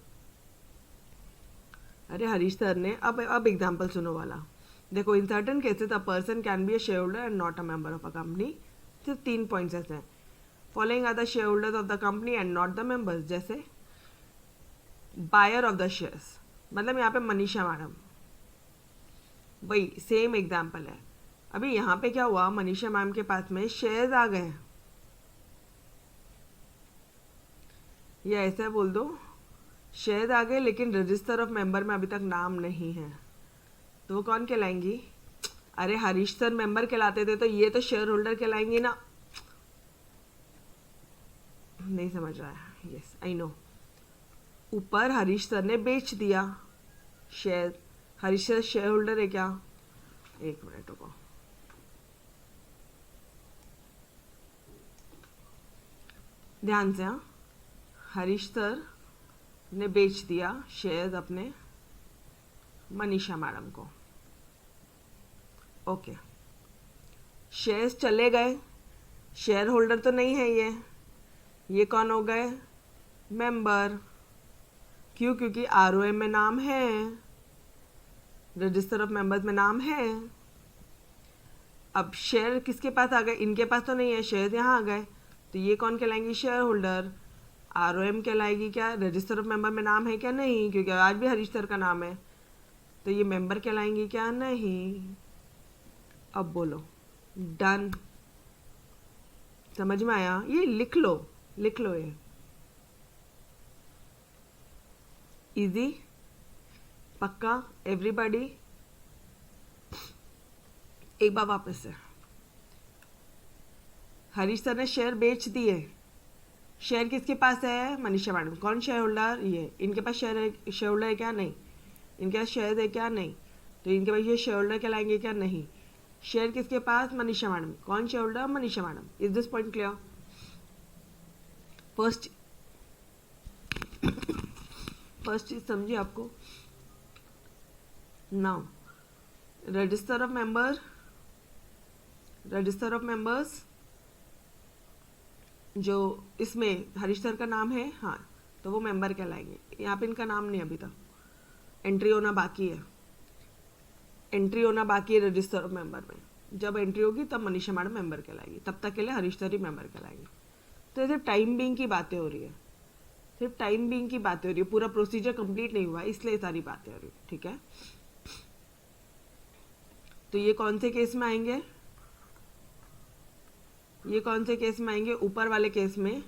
अरे हरीश सर ने अब एग्जाम्पल सुनो वाला। देखो, in certain cases a person can be a shareholder and not a member of a company. सिर्फ 3 पॉइंट्स ऐसे हैं। Following are the shareholders of the company and not the members. जैसे buyer of the shares, मतलब यहाँ पे Manisha madam, वही same example है। अभी यहाँ पे क्या हुआ? मनीषा मैम के पास में शेयर्स आ गए, या ऐसा बोल दो शेयर आ गए लेकिन रजिस्टर ऑफ मेंबर में अभी तक नाम नहीं है, तो वो कौन कहलाएंगी? अरे हरीश सर मेंबर कहलाते थे, तो ये तो शेयर होल्डर कहलाएंगी ना। नहीं समझ रहा है? Yes I know. ऊपर हरीश सर ने बेच दिया share, Harish sir share holder है क्या? एक मिनट रुको, ध्यान से। हाँ, हरीश सर ने बेच दिया शेयर्स अपने मनीषा मैडम को। ओके, शेयर्स चले गए, शेयर होल्डर तो नहीं है ये कौन हो गए? मेंबर। क्यों? क्योंकि ROM में नाम है, रजिस्टर ऑफ मेंबर्स में नाम है। अब शेयर किसके पास आ गए, इनके पास तो नहीं है, शेयर यहाँ आ गए, तो ये कौन कहलाएंगी, शेयर होल्डर। ROM कहलाएगी क्या, रजिस्टर ऑफ मेंबर में नाम है क्या, नहीं, क्योंकि आज भी हरीश सर का नाम है, तो ये मेंबर कहलाएंगी क्या, नहीं। अब बोलो, डन। समझ में आया, ये लिख लो, लिख लो, ये इजी, पक्का, एवरीबॉडी। एक बार वापस से, हरीश सर ने शेयर बेच दिए, शेयर किसके पास है, मनीषा मैडम। कौन शेयर होल्डर, ये, इनके पास शेयर होल्डर है क्या, नहीं, इनके पास शेयर है क्या, नहीं, तो इनके पास ये शेयर होल्डर कहलाएंगे क्या, नहीं। शेयर किसके पास, मनीषा मैडम। कौन share holder, Manisha madam. Is this point clear. First चीज समझिए आपको। नाउ रजिस्टर ऑफ मेंबर्स जो इसमें हरीश सर का नाम है, हाँ, तो वो मेंबर कहलाएंगे। यहाँ पे इनका नाम नहीं, अभी तक एंट्री होना बाकी है, रजिस्टर ऑफ मेंबर में। जब एंट्री होगी तब मनीषा मैडम मेंबर कहलाएगी, तब तक के लिए हरीश सर ही मेंबर कहलाएंगे। तो ऐसे टाइम बीइंग की बातें हो रही है, सिर्फ टाइम बीइंग की बातें हो रही है, पूरा प्रोसीजर कंप्लीट नहीं हुआ, इसलिए सारी बातें हो रही है, ठीक है। तो ये कौन से केस में आएंगे, ऊपर वाले केस में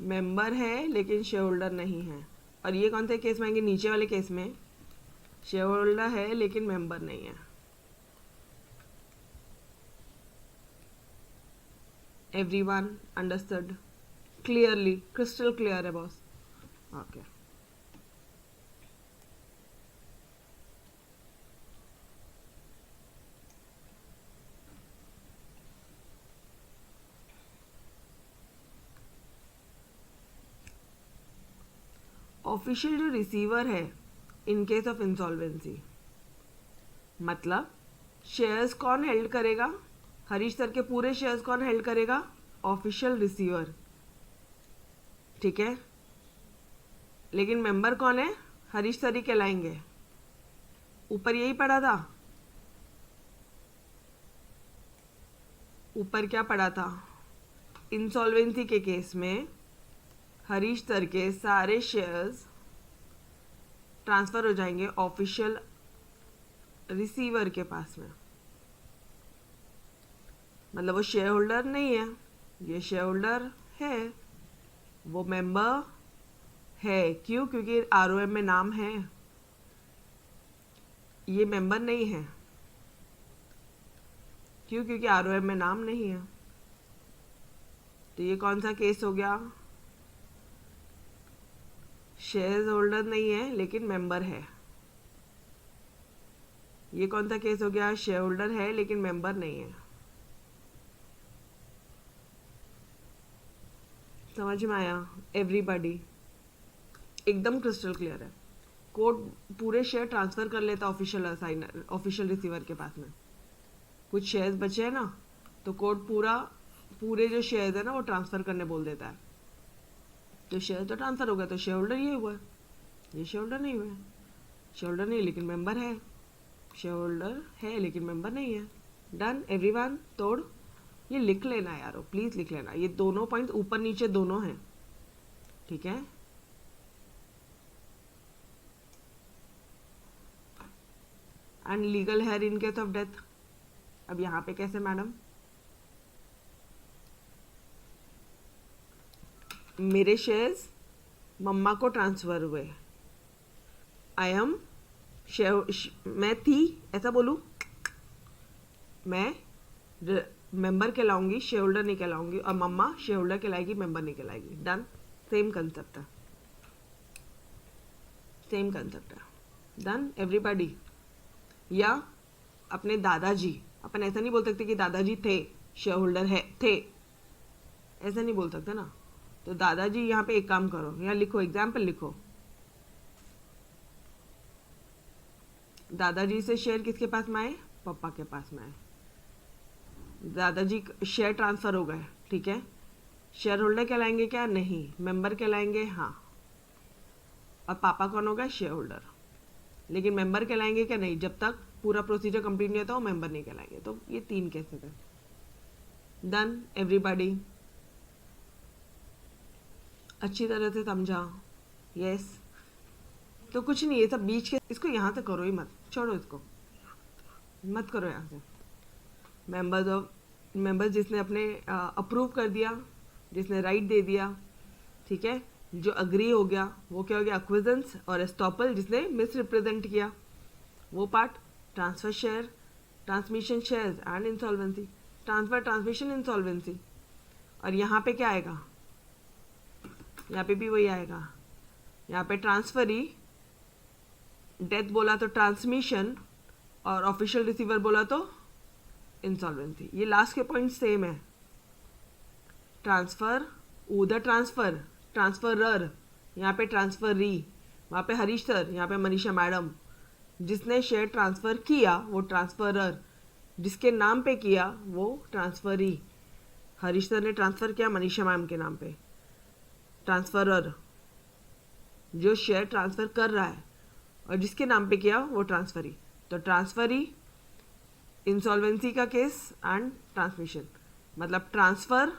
मेंबर है लेकिन शेयर होल्डर नहीं है, और ये कौन से केस में आएंगे, नीचे वाले केस में शेयर होल्डर है लेकिन मेंबर नहीं है। Everyone understood clearly, crystal clear है बॉस, ओके। ऑफिशियल जो रिसीवर है इन केस ऑफ इंसॉल्वेंसी, मतलब शेयर्स कौन हेल्ड करेगा, हरीश सर के पूरे शेयर्स कौन हेल्ड करेगा, ऑफिशियल रिसीवर, ठीक है। लेकिन मेंबर कौन है, हरीश सर ही कहलाएंगे। ऊपर यही पढ़ा था, ऊपर क्या पढ़ा था, इंसॉल्वेंसी के केस में हरीश सर के सारे शेयर्स ट्रांसफर हो जाएंगे ऑफिशियल रिसीवर के पास में। मतलब वो शेयर होल्डर नहीं है, ये शेयर होल्डर है, वो मेंबर है, क्यों, क्योंकि ROM में नाम है, ये मेंबर नहीं है, क्यों, क्योंकि ROM में नाम नहीं है। तो ये कौन सा केस हो गया, शेयर होल्डर नहीं है लेकिन मेंबर है। ये कौन सा केस हो गया, शेयर होल्डर है लेकिन मेंबर नहीं है। समझ में आया एवरीबॉडी, एकदम क्रिस्टल क्लियर है। कोड पूरे शेयर ट्रांसफर कर लेता ऑफिशियल रिसीवर के पास में। कुछ शेयर्स बचे हैं ना, तो कोड पूरे जो शेयर्स है ना वो ट्रांसफर करने बोल देता है। तो शेयर तो ट्रांसफर हो गया, तो शेयर होल्डर ये हुआ है, ये शेयर होल्डर नहीं हुआ है, शेयर होल्डर नहीं लेकिन मेंबर है, शेयर होल्डर है लेकिन मेंबर नहीं है। डन एवरीवन, तोड़, ये लिख लेना यारो, प्लीज लिख लेना, ये दोनों पॉइंट ऊपर नीचे दोनों हैं, ठीक है। And legal here in case of death, अब यहाँ पे कैसे मैडम, मेरे शेयर्स मम्मा को ट्रांसफर हुए, मैं थी, ऐसा बोलूं, मैं मेंबर कहलाऊंगी, शेयर होल्डर नहीं कहलाऊंगी, और मम्मा शेयर होल्डर कहलाएगी, मेंबर नहीं कहलाएगी। डन, सेम कंसेप्ट है, सेम कंसेप्ट है। Done everybody. या अपने दादाजी, अपन ऐसा नहीं बोल सकते कि दादाजी थे शेयर होल्डर है, थे, ऐसा नहीं बोल सकते ना। तो दादाजी, यहाँ पे एक काम करो, यहाँ लिखो, एग्जाम्पल लिखो, दादाजी से शेयर किसके पास में आए, पापा के पास में आए। दादाजी शेयर ट्रांसफर हो गए, ठीक है, शेयर होल्डर कहलाएंगे क्या, नहीं, मेंबर कहलाएंगे, हाँ। और पापा कौन होगा, शेयर होल्डर, लेकिन मेंबर कहलाएंगे क्या, नहीं, जब तक पूरा प्रोसीजर कंप्लीट नहीं होता वो मेंबर नहीं कहलाएंगे। तो ये 3 केसेस है। डन एवरीबॉडी, अच्छी तरह से समझा? यस। तो कुछ नहीं, ये सब बीच के, इसको यहाँ से करो ही मत, छोड़ो इसको, मत करो यहाँ से। मेंबर्स जिसने अपने अप्रूव कर दिया, जिसने राइट दे दिया, ठीक है, जो अग्री हो गया वो क्या हो गया एक्विजेंस, और एस्टॉपल जिसने मिस रिप्रेजेंट किया वो part, transfer share, transmission shares and insolvency, transfer, transmission, insolvency. और यहाँ पे क्या आएगा, यहाँ पे भी वही आएगा। यहाँ पे ट्रांसफरी, डेथ बोला तो ट्रांसमिशन, और ऑफिशियल रिसीवर बोला तो इंसॉल्वेंसी। ये लास्ट के पॉइंट सेम है। ट्रांसफर, उधर ट्रांसफर, ट्रांसफरर, यहाँ पे ट्रांसफरी, वहाँ पे हरीश सर, यहाँ पे मनीषा मैडम। जिसने शेयर ट्रांसफ़र किया वो ट्रांसफरर, जिसके नाम पे किया वो ट्रांसफरी। हरीश सर ने ट्रांसफ़र किया मनीषा मैम के नाम पे, ट्रांसफरर। जो शेयर ट्रांसफ़र कर रहा है और जिसके नाम पे किया वो ट्रांसफरी। तो ट्रांसफरी, इंसॉल्वेंसी का केस एंड ट्रांसमिशन, मतलब ट्रांसफ़र,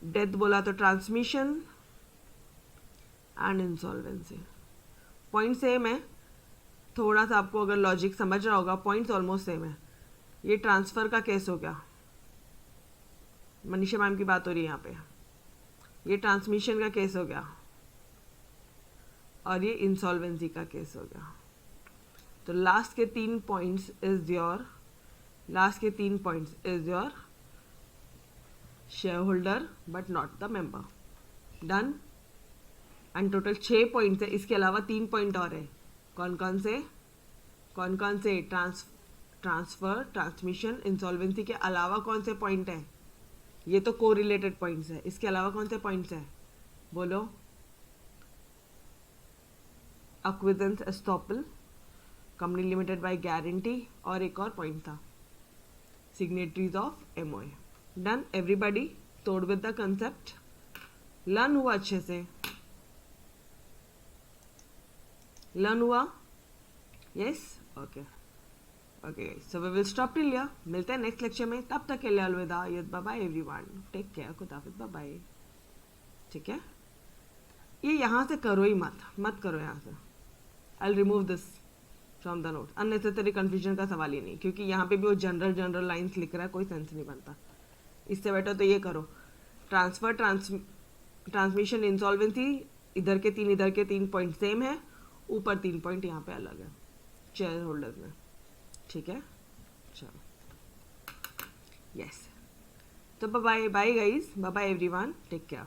डेथ बोला तो transmission and insolvency. Point same है, थोड़ा सा आपको अगर लॉजिक समझ रहा होगा, पॉइंट्स ऑलमोस्ट सेम है। ये ट्रांसफ़र का केस हो गया, मनीषा मैम की बात हो रही है यहाँ पे। ये ट्रांसमिशन का केस हो गया और ये इंसॉल्वेंसी का केस हो गया। तो लास्ट के 3 पॉइंट्स इज योर, लास्ट के 3 points is your share holder but not the member. Done. And total 6 points है, इसके अलावा 3 पॉइंट और है। कौन कौन से? ट्रांसफर, ट्रांसमिशन, इंसॉल्वेंसी के अलावा कौन से पॉइंट है? ये तो को रिलेटेड पॉइंट्स है, इसके अलावा कौन से पॉइंट्स है बोलो? Acquiescence, estoppel, company limited by guarantee, और एक और पॉइंट था signatories of MOA. Done everybody, thorough with the concept, learn हुआ अच्छे से? लर्न हुआ? Yes, okay okay, so we will stop till here. मिलते हैं नेक्स्ट लेक्चर में, तब तक के लिए अलविदा, bye bye everyone, take care, खुदा हाफिज़, बाय बाय। ठीक है, ये यहाँ से करो ही मत करो यहाँ से। I remove this from the note, unnecessary confusion का सवाल ही नहीं, क्योंकि यहाँ पे भी वो जनरल लाइन्स लिख रहा है, कोई सेंस नहीं बनता। इससे बेटर तो ये करो, ट्रांसफर, ट्रांसमिशन, इंसॉल्वेंसी, इधर के 3 पॉइंट सेम है, ऊपर 3 पॉइंट यहाँ पे अलग है शेयर होल्डर्स में। ठीक है, चलो, यस। तो bye bye guys, bye bye everyone, take care.